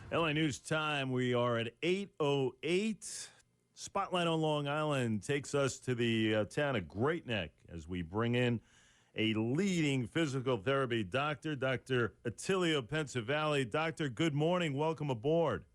LA News time. We are at 8:08. Spotlight on Long Island takes us to the town of Great Neck as we bring in a leading physical therapy doctor, Dr. Attilio Pensavalle. Doctor, good morning. Welcome aboard.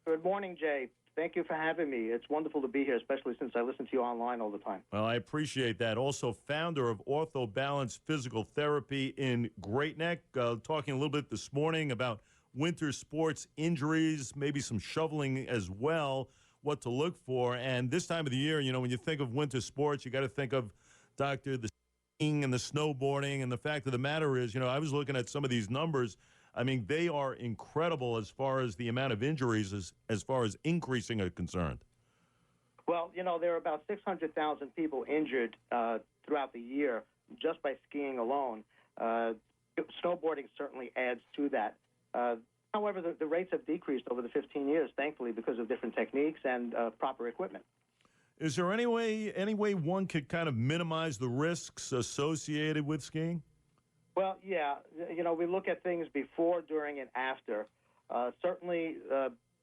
Good morning, Jay. Thank you for having me. It's wonderful to be here, especially since I listen to you online all the time. Well, I appreciate that. Also, founder of Ortho Balance Physical Therapy in Great Neck. Talking a little bit this morning about winter sports injuries, maybe some shoveling as well, what to look for. And this time of the year, you know, when you think of winter sports, you got to think of, Doctor, the skiing and the snowboarding. And the fact of the matter is, you know, I was looking at some of these numbers. I mean, they are incredible as far as the amount of injuries as far as increasing are concerned. Well, you know, there are about 600,000 people injured throughout the year just by skiing alone. Snowboarding certainly adds to that. However, the rates have decreased over the 15 years, thankfully, because of different techniques and proper equipment. Is there any way one could kind of minimize the risks associated with skiing? Well, yeah. You know, we look at things before, during, and after. Certainly,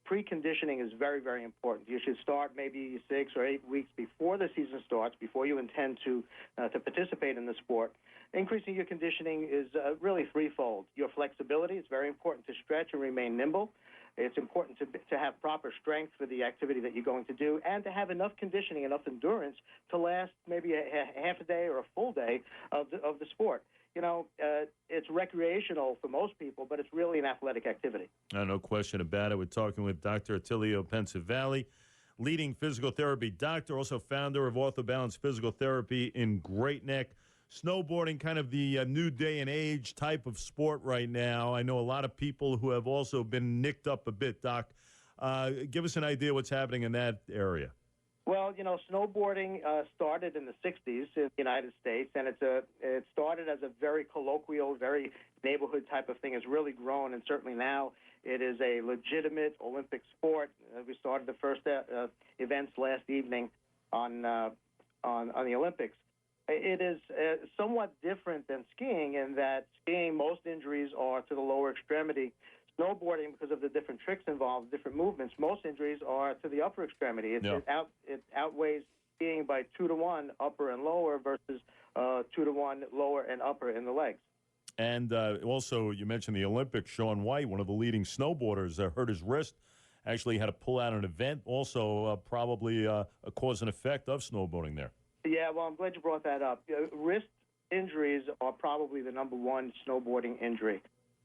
preconditioning is very, very important. You should start maybe 6 or 8 weeks before the season starts, before you intend to participate in the sport. Increasing your conditioning is really threefold. Your flexibility, it's very important to stretch and remain nimble. It's important to have proper strength for the activity that you're going to do, and to have enough conditioning, enough endurance to last maybe a half a day or a full day of the sport. You know, it's recreational for most people, but it's really an athletic activity. No question about it. We're talking with Dr. Attilio Pensavalle, leading physical therapy doctor, also founder of Ortho Balance Physical Therapy in Great Neck. Snowboarding, kind of the new day and age type of sport right now. I know a lot of people who have also been nicked up a bit, Doc. Give us an idea what's happening in that area. Well, you know, snowboarding started in the 60s in the United States, and it started as a very colloquial, very neighborhood type of thing. It's really grown, and certainly now it is a legitimate Olympic sport. We started the first events last evening on the Olympics. It is somewhat different than skiing in that skiing, most injuries are to the lower extremity. Snowboarding, because of the different tricks involved, different movements, most injuries are to the upper extremity. It outweighs skiing by 2 to 1, upper and lower, versus 2 to 1, lower and upper in the legs. And also, you mentioned the Olympics. Shaun White, one of the leading snowboarders, hurt his wrist, actually had to pull out an event. Also, probably a cause and effect of snowboarding there. Yeah, well, I'm glad you brought that up. Wrist injuries are probably the number one snowboarding injury.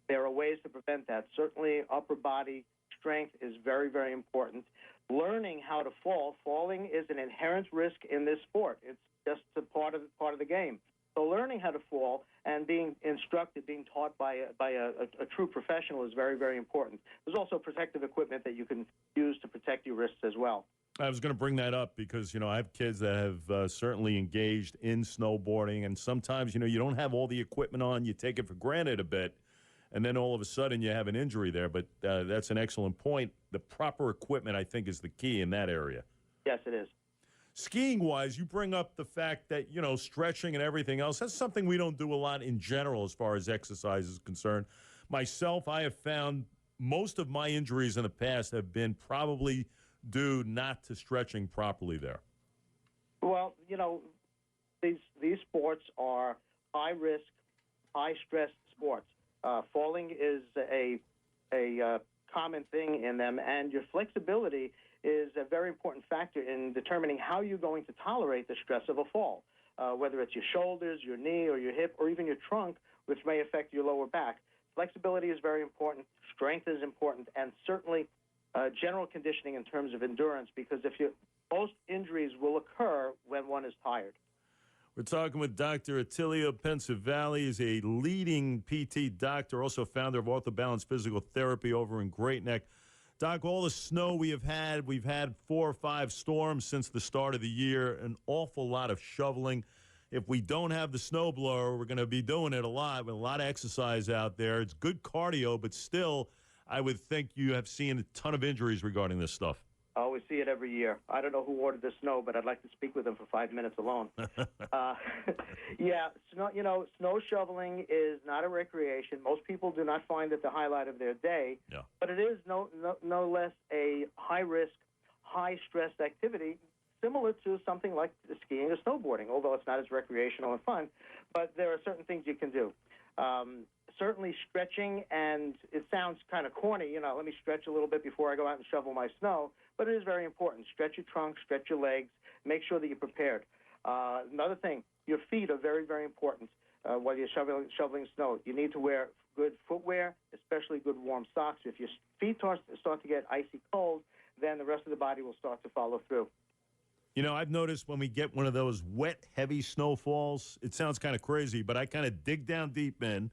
There are ways to prevent that. Certainly, upper body strength is very, very important. Learning how to fall. Falling is an inherent risk in this sport. It's just a part of the game. So learning how to fall and being instructed, being taught by a true professional is very, very important. There's also protective equipment that you can use to protect your wrists as well. I was going to bring that up because, you know, I have kids that have certainly engaged in snowboarding, and sometimes, you know, you don't have all the equipment on. You take it for granted a bit, and then all of a sudden you have an injury there. But that's an excellent point. The proper equipment, I think, is the key in that area. Yes, it is. Skiing-wise, you bring up the fact that, you know, stretching and everything else, that's something we don't do a lot in general as far as exercise is concerned. Myself, I have found most of my injuries in the past have been probably due not to stretching properly there. Well, you know, these sports are high-risk, high-stress sports. Falling is a common thing in them, and your flexibility is a very important factor in determining how you're going to tolerate the stress of a fall, whether it's your shoulders, your knee, or your hip, or even your trunk, which may affect your lower back. Flexibility is very important. Strength is important, and certainly general conditioning in terms of endurance, because most injuries will occur when one is tired. We're talking with Dr. Attilio Pensavalle. He's a leading PT doctor, also founder of Ortho Balance Physical Therapy over in Great Neck. Doc, all the snow we've had 4 or 5 storms since the start of the year, an awful lot of shoveling. If we don't have the snowblower, we're going to be doing it a lot, with a lot of exercise out there. It's good cardio, but still, I would think you have seen a ton of injuries regarding this stuff. Oh, we see it every year. I don't know who ordered the snow, but I'd like to speak with them for 5 minutes alone. Yeah, snow shoveling is not a recreation. Most people do not find it the highlight of their day, Yeah. but it is no less a high-risk, high-stress activity, similar to something like skiing or snowboarding, although it's not as recreational and fun. But there are certain things you can do. Certainly stretching, and it sounds kind of corny, let me stretch a little bit before I go out and shovel my snow, but it is very important. Stretch your trunk, stretch your legs, make sure that you're prepared. Another thing, your feet are very, very important while you're shoveling snow. You need to wear good footwear, especially good warm socks. If your feet start to get icy cold, then the rest of the body will start to follow through. I've noticed when we get one of those wet, heavy snowfalls, it sounds kind of crazy, but I kind of dig down deep in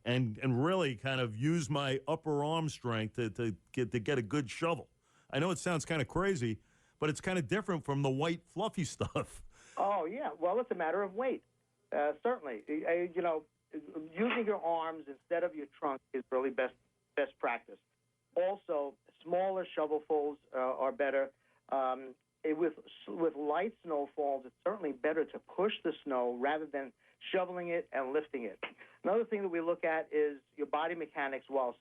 and really kind of use my upper arm strength to get a good shovel. I know it sounds kind of crazy, but it's kind of different from the white, fluffy stuff. Oh, yeah. Well, it's a matter of weight. Certainly. Using your arms instead of your trunk is really best practice. Also, smaller shovelfuls are better. With light snowfalls, it's certainly better to push the snow rather than shoveling it and lifting it. Another thing that we look at is your body mechanics while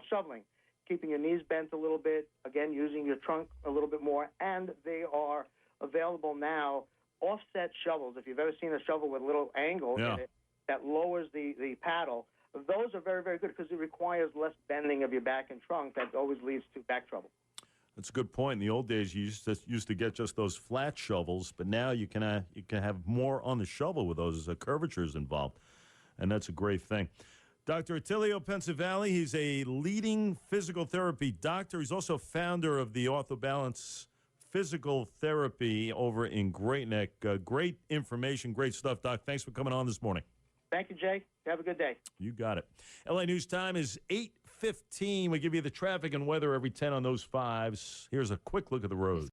shoveling, keeping your knees bent a little bit, again, using your trunk a little bit more, and they are available now, offset shovels. If you've ever seen a shovel with a little angle in it that lowers the paddle, those are very, very good because it requires less bending of your back and trunk that always leads to back trouble. That's a good point. In the old days, you used to get just those flat shovels, but now you can have more on the shovel with those curvatures involved, and that's a great thing. Dr. Attilio Pensavalle, he's a leading physical therapy doctor. He's also founder of the Orthobalance Physical Therapy over in Great Neck. Great information, great stuff, Doc. Thanks for coming on this morning. Thank you, Jay. Have a good day. You got it. LA News Time is 8:15. We give you the traffic and weather every 10 on those fives. Here's a quick look at the road.